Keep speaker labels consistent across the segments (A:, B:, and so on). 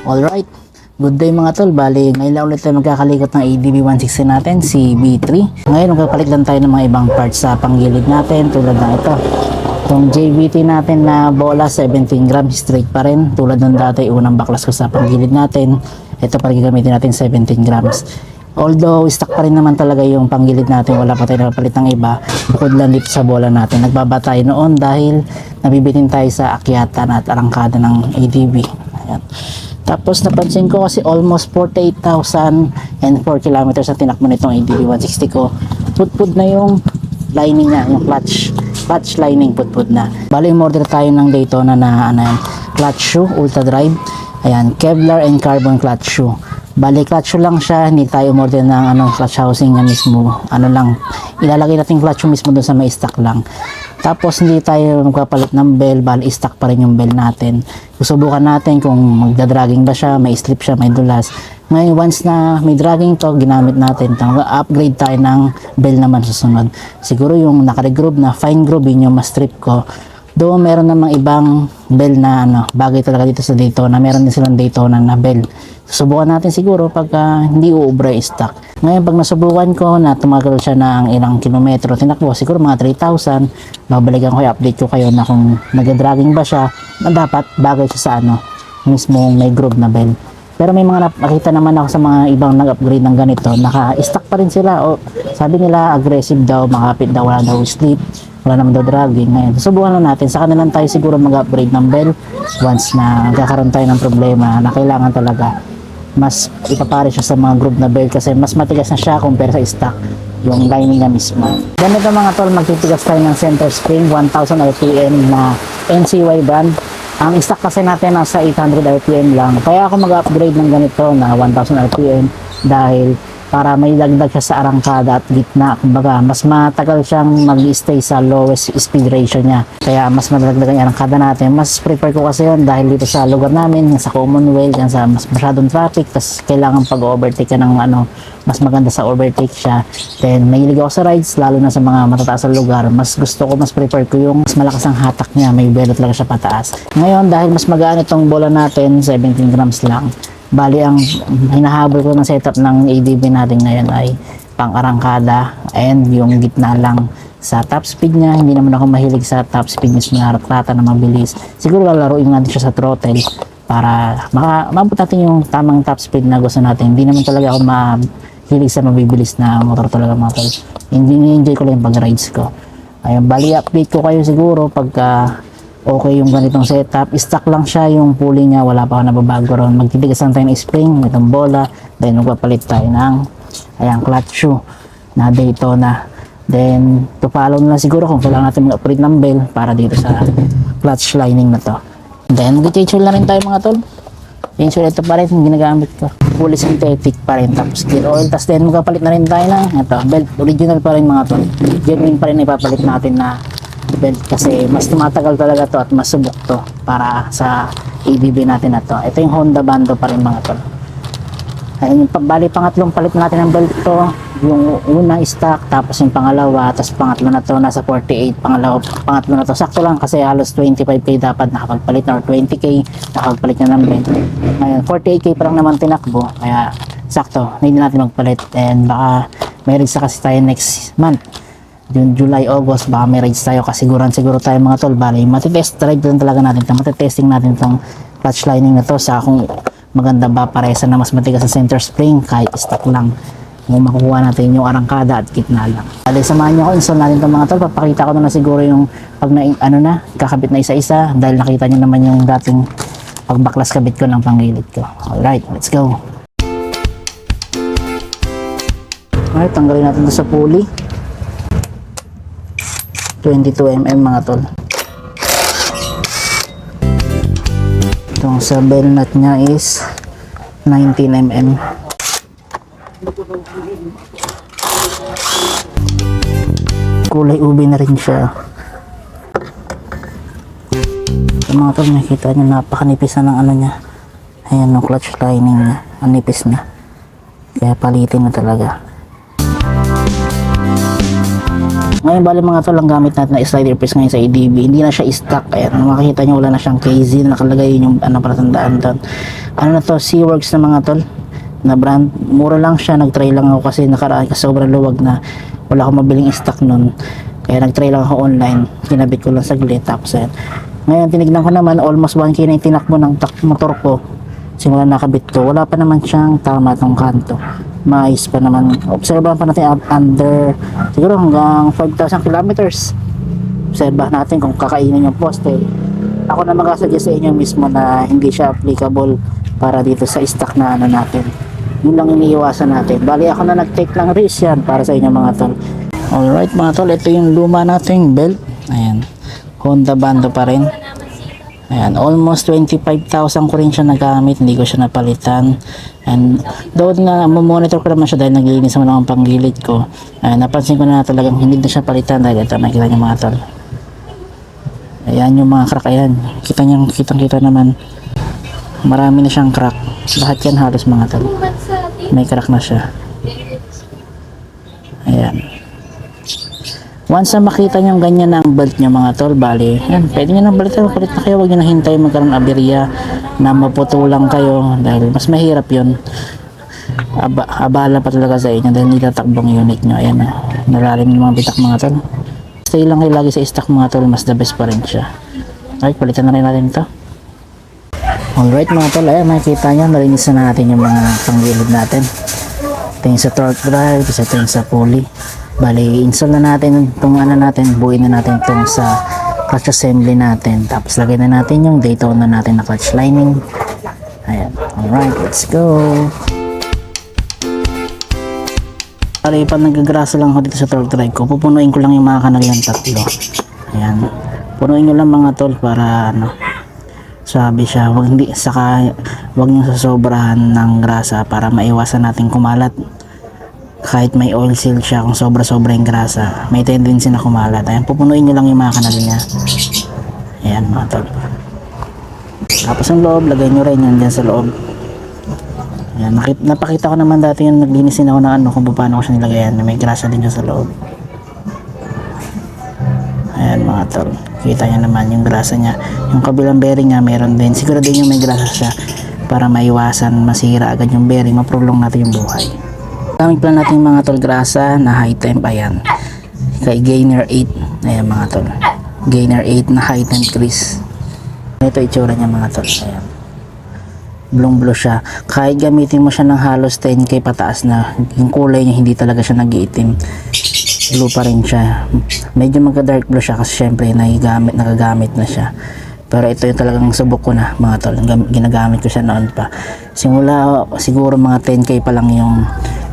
A: Alright, good day mga tol. Bali, ngayon lang ulit tayo magkakalikot ng ADB 160 natin, si B3. Ngayon, magpapalit lang tayo ng mga ibang parts sa panggilid natin, tulad ng ito. Itong JVT natin na bola, 17 grams, straight pa rin. Tulad ng dati, unang baklas ko sa panggilid natin. Ito pa rin gagamitin natin, 17 grams. Although, stock pa rin naman talaga yung panggilid natin, wala pa tayo napapalit ng iba. Bukod lang dito sa bola natin. Nagbaba tayo noon dahil nabibitin tayo sa akyatan at arangkada ng ADB. Ayan. Tapos napansin ko kasi almost 48,000 and 4 kilometers ang tinakbo nitong ADB 160 ko. Putpud na yung lining niya, yung clutch lining putpud na. Bali, order tayo ng Daytona na clutch shoe, ultra drive. Ayan, Kevlar and carbon clutch shoe. Bali, clutch shoe lang siya, hindi tayo order ng clutch housing niya mismo. Ilalagay natin clutch shoe mismo doon sa may stock lang. Tapos hindi tayo magpapalit ng bell, bali stock pa rin yung bell natin. Susubukan natin kung magda-dragging ba siya, may slip siya, may dulas. Ngayon, once na may dragging to, ginamit natin, upgrade tayo ng bell naman susunod. Siguro yung naka-regroove na fine groove, yun yung ma-strip ko. Doon meron namang ibang bell na bagay talaga dito sa Daytona. Meron din silang Daytona na bell. Susubukan natin siguro pagka hindi uubra yung stock. Ngayon, pag nasubukan ko na tumagal siya ng ilang kilometro, tinakbo siguro mga 3,000, babalikan ko, i-update ko kayo na kung nag-dragging ba siya, na dapat bagay siya sa mismong may groove na bell. Pero may mga nakita naman ako sa mga ibang nag-upgrade ng ganito, naka-stock pa rin sila. O sabi nila aggressive daw, makapit daw, wala daw slip, wala naman daw dragging. Ngayon, susubukan na natin. Saka na lang tayo siguro mag-upgrade ng bell once na magkakaroon tayo ng problema na kailangan talaga mas ipapare siya sa mga groove na bell kasi mas matigas na siya compare sa stock yung lining na mismo. Ganito mga tol, magtitigas tayo ng center spring 1000 RPM na NCY brand. Ang stock kasi natin nasa 800 RPM lang, kaya ako mag-upgrade ng ganito na 1000 RPM dahil para may dagdag siya sa arangkada at gitna. Kumbaga, mas matagal siyang mag-stay sa lowest speed ratio niya. Kaya mas madagdagan yung arangkada natin. Mas prefer ko kasi yun dahil dito sa lugar namin, sa Commonwealth, yan sa mas masyadong traffic, tas kailangan pag-overtake ka ng mas maganda sa overtake siya. Then, mahilig ako sa rides, lalo na sa mga matataas na lugar. Mas prefer ko yung mas malakas ang hatak niya, may belo talaga siya pataas. Ngayon, dahil mas magaan itong bola natin, 17 grams lang. Bali, ang hinahabol ko ng setup ng ADB natin ngayon ay pang-arangkada and yung gitna lang. Sa top speed niya, hindi naman ako mahilig sa top speed mismo na raklata na mabilis. Siguro lalaruin natin siya sa throttle para maabot natin yung tamang top speed na gusto natin. Hindi naman talaga ako mahilig sa mabibilis na motor talaga mga tol. Enjoy ko lang yung pag-rides ko. Ayun, bali update ko kayo siguro pagka okay yung ganitong setup. Stock lang siya, yung pulley niya wala pa ako nababago ron. Magtitigasan tayo ng spring, itong bola, then magpapalit tayo ng clutch shoe na Daytona. Then to follow na siguro kung kailangan natin mag-upgrade ng bell para dito sa clutch lining na to. Then mag-change oil na rin tayo mga tol. Change oil, ito pa rin yung ginagamit ko, fully synthetic pa rin, tapos gear oil. Tapos then magpapalit na rin tayo ng belt, original pa rin mga tol. Genuine pa rin ipapalit natin na belt kasi mas tumatagal talaga to at mas subok to para sa ADB natin na to. Ito yung Honda Bando pa rin mga tol. Ayun, bali pangatlong palit natin ng belt to. Yung unang stock, tapos yung pangalawa, tapos pangatlo na to nasa 48. Pangatlo na to sakto lang kasi halos 25k dapat nakapagpalit na or 20k nakapagpalit na ng belt. Ngayon 48k pa lang naman tinakbo, kaya sakto hindi natin magpalit. And baka may rigs kasi tayo next month, June, July, August, baka may rides tayo, kasiguran siguro tayo mga tol. Bali, matitest drive din talaga natin, matitesting natin itong clutch lining na to sa kung maganda ba paresa na mas matigas sa center spring kahit stock lang, kung makukuha natin yung arangkada at gitna lang. Bali, samahan nyo ako, install natin itong mga tol. Papakita ko na siguro yung pag kakabit na isa-isa dahil nakita nyo naman yung dating pagbaklas kabit ko ng panggilid ko. Alright, let's go. Alright, tanggalin natin ito sa pulley. 22mm mga tol. Itong sa bell nut nya is 19mm. Kulay ube na rin siya. Yung mga tol, nakikita nyo napakanipis na ng nya. Ayan, yung clutch lining nya, ang nipis na. Kaya palitin na talaga. Ngayon bali mga tol, ang gamit natin na slider press ngayon sa ADB, hindi na siya stock. Ayan, makikita nyo wala na siyang KZ na nakalagay yung ano para tandaan doon. Ano na to, SeaWorks na mga tol na brand. Mura lang siya, nagtry lang ako kasi nakaraan kasi sobrang luwag na wala akong mabiling stock nun. Kaya nagtry lang ako online, kinabit ko lang saglit tapos ayan. Ngayon tinignan ko naman, almost 1K na yung tinakbo ng motor ko simula nakabit ko. Wala pa naman siyang tama tong kanto, maayos pa naman. Obserbahan pa natin under siguro hanggang 5,000 kilometers. Obserbahan natin kung kakainin yung poste. Ako na mag-suggest sa inyo mismo na hindi siya applicable para dito sa stock na ano natin. Yun lang iniiwasan natin. Bali ako na nag-take lang risk yan para sa inyo mga tol. Alright mga tol, ito yung luma nating belt. Ayan, Honda Bando pa rin. Ayan, almost 25,000 ko rin siya nagamit, hindi ko siya napalitan. And though na monitor ko naman siya dahil naglilinis naman ang panggilid ko, napansin ko na talagang hindi na siya palitan dahil ito nakikita niyo mga tol. Ayan yung mga crack, ayan. Kitang-kita naman. Marami na siyang crack. Lahat yan halos mga tol. May crack na siya. Ayan. Once na makita nyo ganyan na ang belt nyo mga tol, bali, yan, pwede nyo nang balitan, palit na kayo, huwag nyo na hintay magkaroon ng aberya na maputulang kayo dahil mas mahirap yun. Abala pa talaga sa inyo dahil hindi tatakbong unit nyo. Ayan, nalalim yung mga bitak mga tol. Stay lang kayo lagi sa stock mga tol, mas the best pa rin siya. Alright, palitan na rin natin ito. Alright mga tol, ayan, makikita nyo, nalinis na natin yung mga panggilid natin. Ito yung sa torque drive, ito yung sa pulley. Bali, install na natin itong ano natin, buuin na natin itong sa clutch assembly natin. Tapos lagay na natin yung Daytona natin na clutch lining. Ayan, alright, let's go. Bali, pag nagagrasa lang ako dito sa torque drive ko, pupunuin ko lang yung mga kanal tatlo. Ayan, punuin nyo lang mga tol para ano, sabi siya, wag nyo sasobrahan ng grasa para maiwasan natin kumalat. Kahit may oil seal siya, kung sobra-sobra yung grasa, may tendency na kumalat. Ayan, pupunuin nyo lang yung mga kanal niya. Ayan mga tol. Tapos ang loob, lagay nyo rin yan dyan sa loob. Ayan, napakita ko naman dati yung naglinisin ako ng ano, kung paano ko siya nilagayan. May grasa din dyan sa loob. Ayan mga tol. Kita nyo naman yung grasa niya. Yung kabilang bearing niya, meron din. Siguro din yung may grasa siya para maiwasan masira agad yung bearing, maprolong natin yung buhay. Gamit pala natin mga tol grasa na high temp, ayan, kay Gainer 8, ayan mga tol, Gainer 8 na high temp grease. Ito itsura niya mga tol, ayan, blue blue siya. Kahit gamitin mo siya ng halos 10k pataas na, yung kulay niya hindi talaga siya nag-iitim, blue pa rin siya. Medyo magka dark blue siya kasi syempre nagagamit na siya. Pero ito yung talagang subok ko na mga tol, ginagamit ko siya noon pa. Simula siguro mga 10k pa lang yung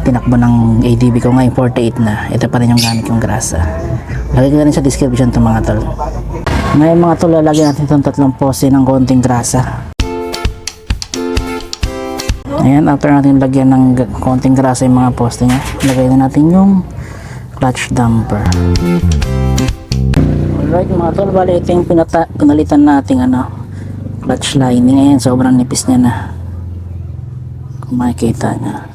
A: tinakbo ng ADB ko, ngayon 48 na. Ito pa rin yung gamit yung grasa. Lagay ko rin sa description itong mga tol. Ngayon mga tol, lalagyan natin itong tatlong poste ng konting grasa. Ayan, after natin lagyan ng konting grasa yung mga poste nya, lagay na natin yung clutch damper. Alright mga tol, bali ito yung pinalitan natin ano, clutch lining. Ayan, sobrang nipis niya na, kung makikita nya.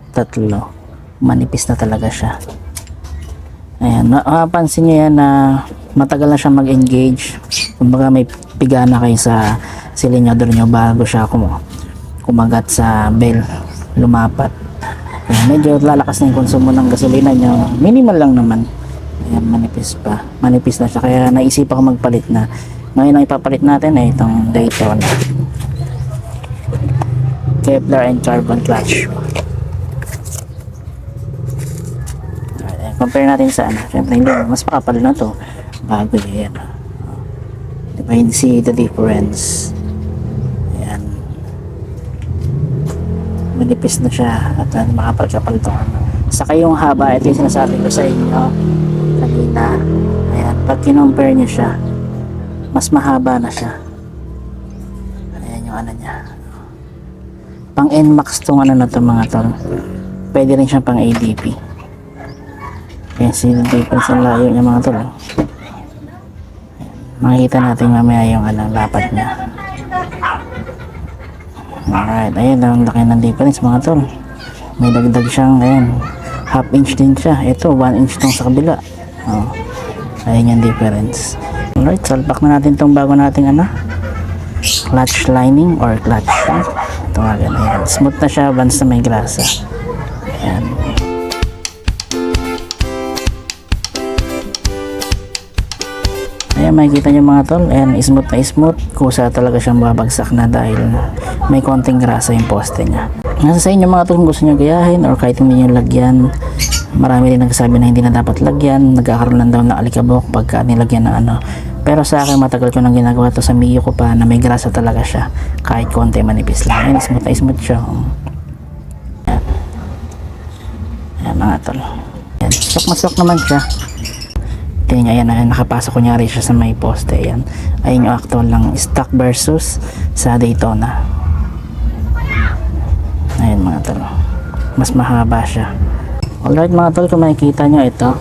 A: Tatlo, manipis na talaga siya. Ayan, mapapansin nyo yan na matagal na siya mag-engage. Kumbaga may pigana kayo sa silinyador nyo bago siya kumagat sa bell, lumapat. Ayan, medyo lalakas na yung konsumo ng gasolina nyo, minimal lang naman. Ayan, manipis na siya, kaya naisip ako magpalit na. Ngayon ang ipapalit natin ay itong Daytona Kevlar and carbon clutch. Compare natin sa ano, syempre hindi, mas makapal na to bago yan. Diba, hindi see the difference. Ayan, manipis na siya at makapal-kapal to. Saka yung haba, ito yung sinasabi ko sa inyo kanina. Ayan, pag kinompare nyo siya, mas mahaba na siya. Ayan yung ano niya, pang NMAX tong ano na to mga tol. Pwede rin siyang pang ADP. Ayan, sila difference ang layo niya mga tol. Makikita natin mamaya yung ano, lapat niya. Alright, ayan, ang laki ng difference mga tol. May dagdag siyang, ayan, half inch din siya. Ito 1 inch tong sa kabila. Oh. Ayan yung difference. Alright, salpak na natin tong bago nating clutch lining or clutch. Ito nga ganun. Ayan. Smooth na siya once na may grasa. Ayan. Ayan, makikita nyo mga tol. Ayan, smooth na smooth. Kusa talaga siyang babagsak na dahil may konting grasa yung poste niya. Nasa sa inyo mga tol kung gusto nyo gayahin or kahit hindi nyo lagyan. Marami din nagsasabi na hindi na dapat lagyan. Nagkakaroon lang daw ng alikabok pagka nilagyan ng Pero sa akin matagal ko nang ginagawa to sa Mio ko pa na may grasa talaga siya. Kahit konti manipis lang. Ayan, smooth na smooth siya. Ayan. Ayan mga tol. Ayan, sok naman siya. Tingnan nyo, ayan, nakapasok kunyari siya sa may poste. Ayan, ayun yung actual lang stock versus sa Daytona. Ayan mga tol, mas mahaba siya. Alright mga tol, kung makikita nyo ito,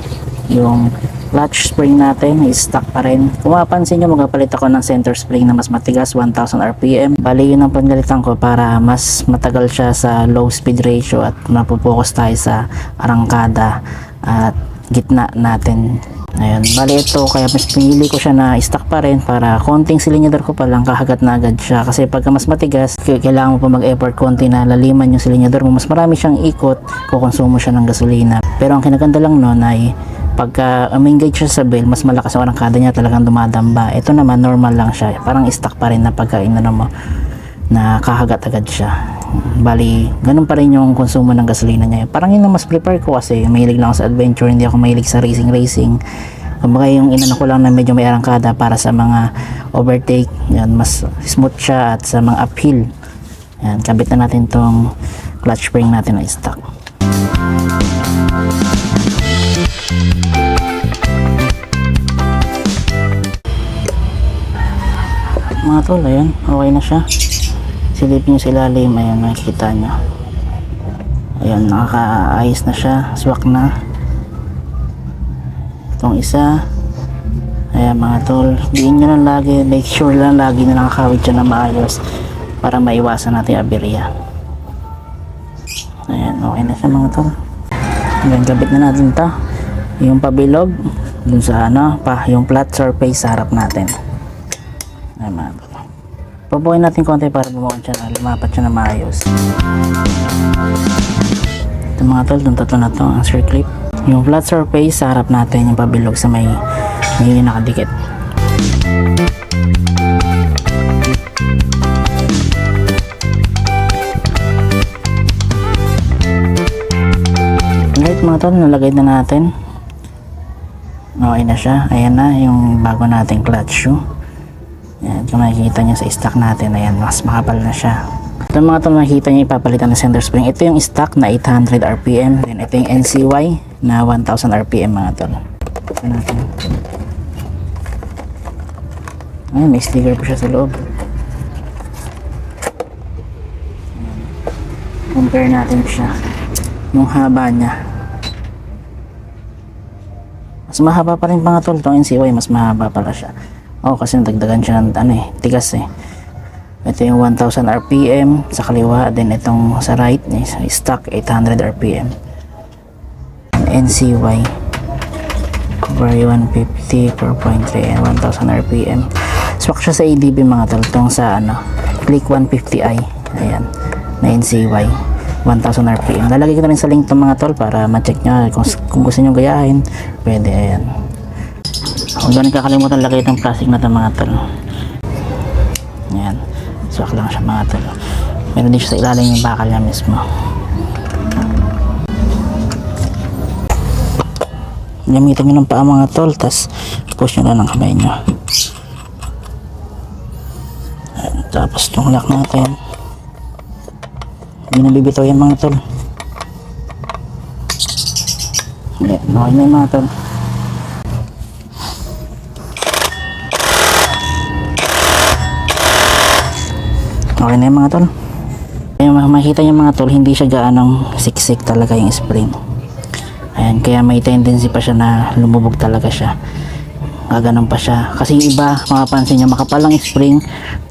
A: yung clutch spring natin is stock pa rin. Kung mapapansin nyo, magpapalit ako ng center spring na mas matigas, 1000 RPM. Bali yun ang panggalitan ko para mas matagal siya sa low speed ratio at mapupokus tayo sa arangkada at gitna natin. Ayan, bali ito kaya mas pinili ko siya na stock pa rin para konting silinyador ko pa lang kahagat na agad siya, kasi pagka mas matigas kailangan mo pa mag-effort konti na laliman yung silinyador mo, mas marami siyang ikot, kukonsumo siya ng gasolina. Pero ang kinaganda lang nun ay pagka engage siya sa bell, mas malakas ang arangkada niya, talagang dumadamba. Ito naman normal lang siya, parang stock pa rin na pagka mo na kahagat agad siya. Bali, ganun pa rin yung konsumo ng gasolina niya. Parang yun ang mas prefer ko kasi mahilig lang ako sa adventure, hindi ako mahilig sa racing. Kumbaga yung inano ko lang na medyo may arangkada para sa mga overtake, yan, mas smooth siya at sa mga uphill. Yan, kabit na natin tong clutch spring natin na stock. Mga tol, ayan, okay na siya. Silipin nyo sa ilalim, ayan, makikita nyo. Ayan, nakakaayos na siya, swak na. Itong isa, ayan mga tol, diin nyo lang lagi, make sure lang lagi na nakakawit siya na maayos para maiwasan natin aberya. Ayan, okay na siya mga tol. Ayan, kabit na natin to, yung pabilog dun sa yung flat surface sa harap natin. Ayan mga tol, pabuhin natin konti para bumuon siya na lumapat siya na maayos. Ito mga tol, yung tatlo na to, ang circlip. Yung flat surface sa harap natin, yung pabilog sa may nakadikit. Alright mga tol, nalagay na natin. Okay na siya. Ayan na yung bago nating clutch shoe. Ayan, kung makikita nyo sa stock natin, ayan, mas makapal na siya. Ito mga tol, makikita nyo ipapalitan ng center spring. Ito yung stock na 800 RPM. Then ito yung NCY na 1000 RPM mga tol. Ito natin. Ayan, may sticker po siya sa loob. Ayan. Compare natin siya. Yung haba niya. Mas mahaba pa rin mga tol. Itong NCY, mas mahaba pala siya. Kasi nagdagdagan siya ng tigas eh. Ito yung 1000 RPM sa kaliwa, then itong sa right stock 800 RPM. NCY Vario 150 4.3 and 1000 RPM. Swak siya sa ADB mga tol, itong sa Click 150i. Ayan, na NCY 1000 RPM. Lalagay ko na rin sa link itong mga tol para ma-check nyo kung gusto nyo gayahin, pwede. Ayan, huwag na rin kakalimutan lagay itong plastic na ito mga tol. Ayan, swak lang siya mga tol. Meron din siya sa ilalim yung bakal niya mismo. Gamitin nyo ng paa mga tol, tas push nyo lang ng kamay nyo. Ayan, tapos itong lock natin, hindi na bibitaw yan mga tol. Ayan, okay na yung mga tol. Okay na yung mga tol. Ayan, makikita nyo mga tol, hindi siya gaanong siksik talaga yung spring. Ayan, kaya may tendency pa siya na lumubog talaga siya. Gaganon pa siya. Kasi yung iba, makapansin nyo, makapal ang spring,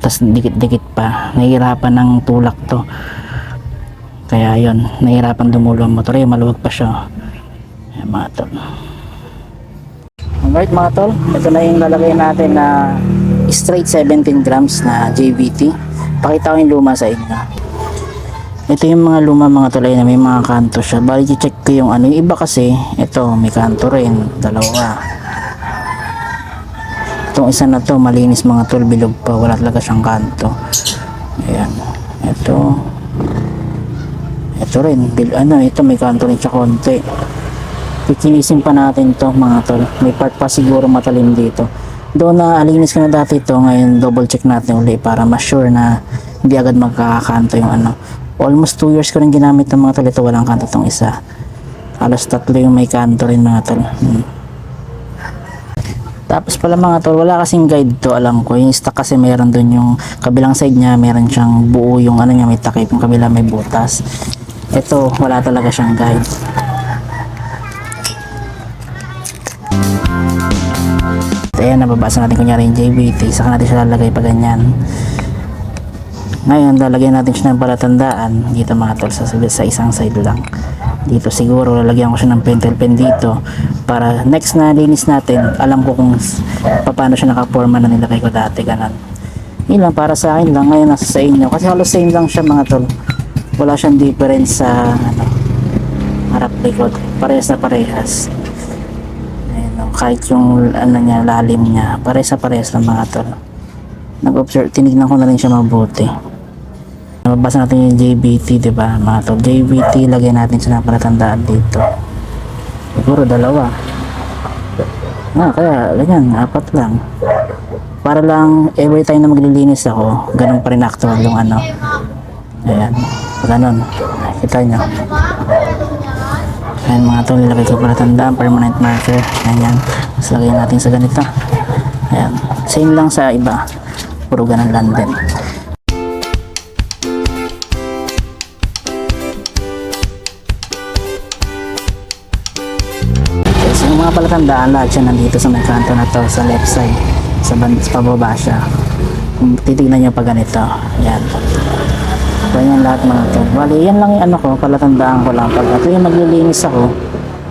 A: tas dikit-dikit pa. Nahihirapan ng tulak to. Kaya yun, nahihirapan dumulo ang motor. Maluwag pa siya. Ayan mga tol. Alright mga tol, ito na yung lalagay natin na straight 17 grams na JVT. Pakita ko yung luma sa inyo. Ito yung mga luma mga tol, na may mga kanto siya. Bali check ko yung ano, yung iba kasi ito may kanto rin, dalawa. Itong isa na to malinis mga tol, bilog pa, wala talaga siyang kanto. Ayan, ito rin, ito may kanto rin siya konti. Kikinisin pa natin to mga tol, may part pa siguro matalim dito. Doon na alinis ko na dati ito, ngayon double check natin uli para ma-sure na hindi agad magkakakanto yung ano. Almost 2 years ko rin ginamit ng mga tol, ito walang kanto tong isa. Halos 3 yung may kanto rin mga tol. Tapos pala mga tol, wala kasing guide to, alam ko. Yung stock kasi meron doon yung kabilang side niya, meron siyang buo yung ano niya, may takip, yung kabila may butas. Ito, wala talaga siyang guide. Ayan, nababasa natin kunyari yung JVT, saka natin siya lalagay pa ganyan. Ngayon, lalagyan natin siya ng palatandaan dito mga tol, sa isang side lang. Dito siguro, lalagyan ko siya ng pentel pen dito para next na linis natin, alam ko kung paano siya nakaporma na nilagay ko dati, ganun. Yun lang, para sa akin lang, ngayon nasa sa inyo. Kasi halos same lang siya mga tol. Wala siyang difference sa harap likod. Parehas na parehas. Kahit yung ano niya, lalim niya, parehas lang mga tol. Nag-observe, tinignan ko na rin siya mabuti. Nababasa natin yung JVT, diba mga tol? JVT, lagyan natin siya ng palatandaan dito. Siguro 2. Kaya ganyan, 4 lang. Para lang every time na maglilinis ako, ganun pa rin actual yung ano. Ayan, ganun. Kita nyo. Ayan mga tol, nilagay ko palatandaan, permanent marker. Ayan, tapos lagay natin sa ganito. Ayan, same lang sa iba, puro ganun lang din. Okay, so yung mga palatandaan, lahat siya nandito sa may kanto na to, sa left side, sa pababa siya. Kung titignan nyo pa ganito, ayan. Ganyan lahat mga tol. Bali, yan lang yung ano ko, palatandaan ko lang. Pag ito yung maglilinis ako,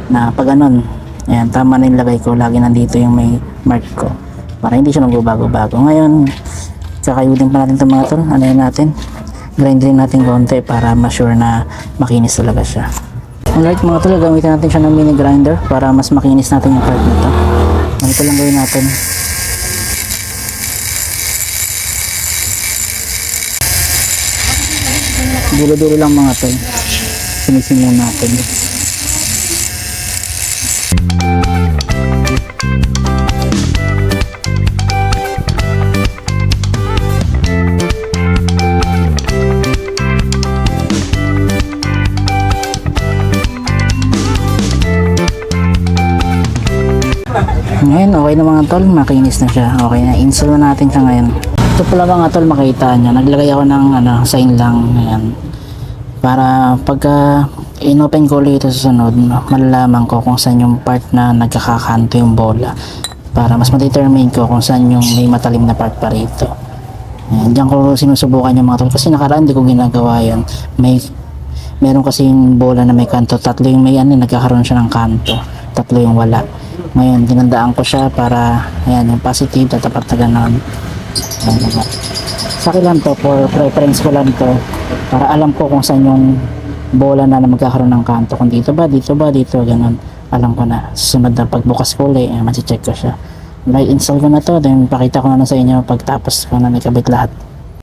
A: na pag ganon, ayan, tama na yung lagay ko. Lagi nandito yung may mark ko. Para hindi siya magbabago-bago. Ngayon, kakayudin pa natin ito mga tol. Ano yun natin? Grind rin natin konti para ma-sure na makinis talaga siya. Alright mga tol, gamitin natin siya ng mini grinder para mas makinis natin yung part na ito. Ganito lang gawin natin. Dulo-dulo lang mga tol. Sinisin lang natin. Ngayon okay na mga tol, makinis na siya. Okay na, install na natin siya ngayon. Ito pala mga tol, makita nyo, naglagay ako ng sign lang. Ayan. Para pagka in-open ko ulit ito sa sunod, malalaman ko kung saan yung part na nagkakakanto yung bola. Para mas ma-determine ko kung saan yung may matalim na part pa rito. Ayan, diyan ko sinusubukan yung mga tol. Kasi nakaraan di ko ginagawa yan. Meron kasi yung bola na may kanto. 3 yung may nagkakaroon siya ng kanto. 3 yung wala. Ngayon, dinandaan ko siya para, ayan, yung positive, tatapat na ganon. Ayan, sa akin lang to, for preference ko lang to, para alam ko kung saan yung bola na magkakaroon ng kanto. Kung dito ba, ganon. Alam ko na. Susunod na pagbukas ko ulit, masi-check ko siya. May install ko na to, then pakita ko na sa inyo pagtapos ko na nakabit lahat.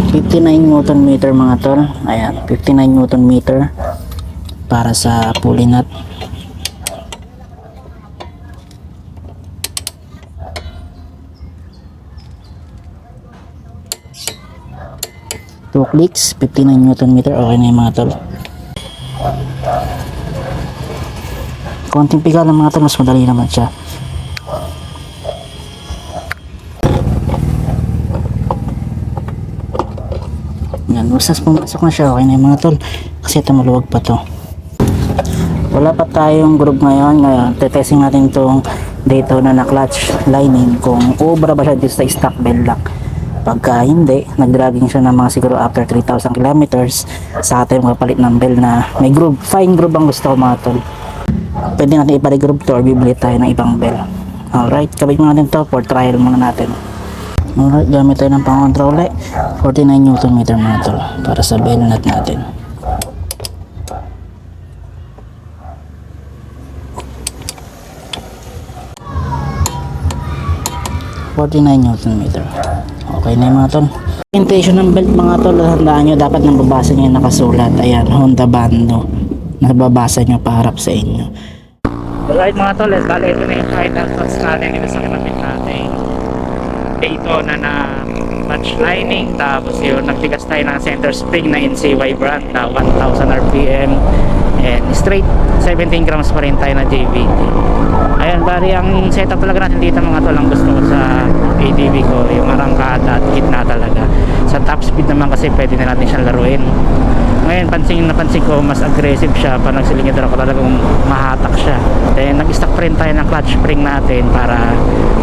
A: 59 Newton meter mga tol. Ayan, 59 Newton meter para sa pulley nut. Two clicks, 59 Newton meter, okay na yung mga tol. Konting piga lang mga tol, mas madali naman siya. Yan, usas pumasok na siya, okay na yung mga tol. Kasi ito maluwag pa to. Wala pa tayong groove ngayon. Tetesting natin itong Daytona na clutch lining kung ubra ba siya dito sa stock bell lock. Pagka hindi, nag-dragging siya ng mga siguro after 3,000 kilometers, sa atin magpapalit ng bell na may groove, fine groove ang gusto ko mga tol. pwede natin ipa-regroup to or bibili tayo ng ibang bell. Alright, kabit muna natin to for trial muna natin. Alright, gamit tayo ng pang-control 49 Nm muna to para sa bell nut natin. Nm. Okay na yung mga tol. Orientation ng belt mga tol, handaan nyo, dapat nababasa nyo yung nakasulat. Ayan, Honda Bando. Nababasa nyo paharap sa inyo. Alright mga tol, bali ito na yung final thoughts natin dito sa kinapit natin. Daytona na clutch lining, tapos yun, nagtigas tayo ng center spring na NCY brand na 1000 RPM and straight 17 grams pa rin tayo na JVT. Ayan, bali ang setup talaga natin dito mga tol, ang gusto ko sa ADV ko, yung arangkada at gitna talaga. Sa top speed naman kasi pwede na natin siyang laruin. Ngayon, napansin ko mas aggressive siya pag nagsilingidor ako, talagang mahatak siya. Then nag-stock pa rin tayo ng clutch spring natin para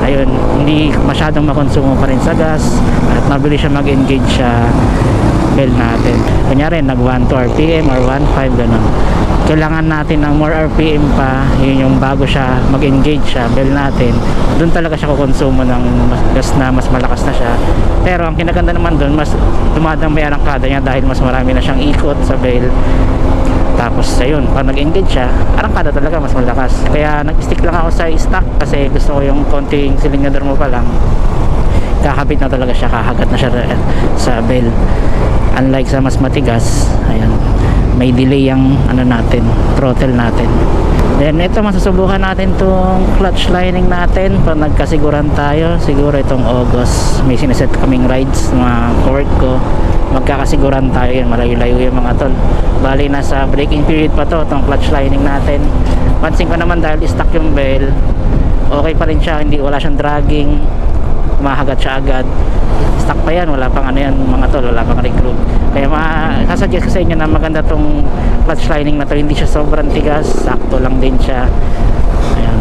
A: ayun, hindi masyadong makonsumo pa rin sa gas at mabilis siya mag-engage sa bell natin. Kunyari nag 1 to RPM or 1.5 ganun. Kailangan natin ng more RPM pa, yun yung bago siya mag-engage sa bell natin. Doon talaga siya kukonsumo ng gas na mas malakas na siya. Pero ang kinaganda naman doon, mas dumadami ang arangkada niya dahil mas marami na siyang ikot sa bell. Tapos ayun, pag nag-engage siya, arangkada talaga mas malakas. Kaya nag-stick lang ako sa stock kasi gusto ko yung konting silindro mo pa lang, kakabit na talaga siya, kahagat na siya sa bell. Unlike sa mas matigas, ayan, may delay yung ano natin, throttle natin. Then ito, masusubukan natin tong clutch lining natin pag nagkasiguran tayo. Siguro itong August may sineset kaming rides, mga cowork ko, magkakasiguran tayo. Yan, malayo-layo yung mga tol. Bali nasa braking period pa to, itong clutch lining natin. Pansin ko naman dahil stock yung bell, okay pa rin siya, hindi, wala siyang dragging, mahagat siya agad. Stock pa yan, wala pang ano yan mga tol, wala pang regroup. Kaya masasuggest ko sa inyo na maganda tong clutch lining na to, hindi siya sobrang tigas, sakto lang din siya. Ayan,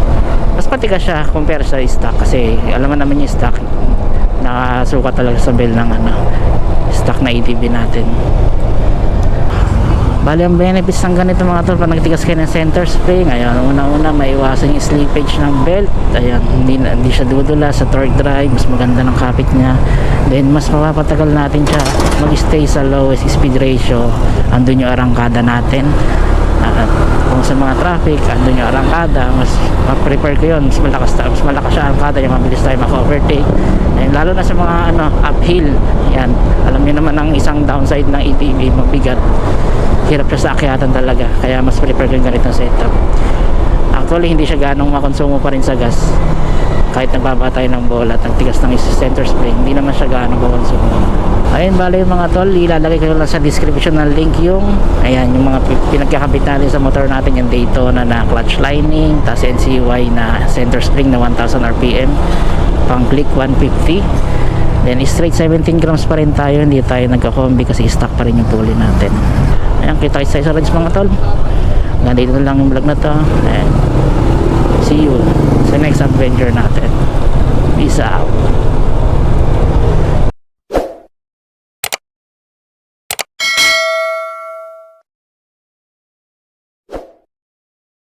A: mas patigas siya compare sa stock kasi alam naman yung stock nakasukat talaga sa bell ng ano, stock na ATV natin. Bali ang benefits ng ganito mga tol, pag nagtigas kayo ng center spring, ayan, una-una maiwasan yung slippage ng belt. Ayan, hindi siya dudula sa torque drive, mas maganda ng kapit niya. Then mas mapapatagal natin siya mag-stay sa lowest speed ratio. Andun yung arangkada natin. At kung sa mga traffic, andun yung arangkada, mas ma-prefer ko yun, mas malakas siya arangkada, yung mabilis tayo maka-overtake. And lalo na sa mga ano, uphill, yan, alam niyo naman ang isang downside ng ATV, mabigat, hirap siya sa akyatan talaga, kaya mas prefer ko yung ganitong setup. Actually hindi siya ganong makonsumo pa rin sa gas, kahit nagbaba tayo ng bola at nagtigas ng center spring, hindi naman siya ganong makonsumo. Ayun, bali yung mga tol, ilalagay ko lang sa description ng link yung ayan, yung mga pinagkakabit natin sa motor natin, yung Daytona na clutch lining, tas NCY na center spring na 1000 RPM, pang click 150. Then straight 17 grams pa rin tayo, hindi tayo nagka-combi kasi stock pa rin yung pulley natin. Ayan, kita tayo sa rides mga tol. Ganito na lang yung vlog na to, and see you sa next adventure natin.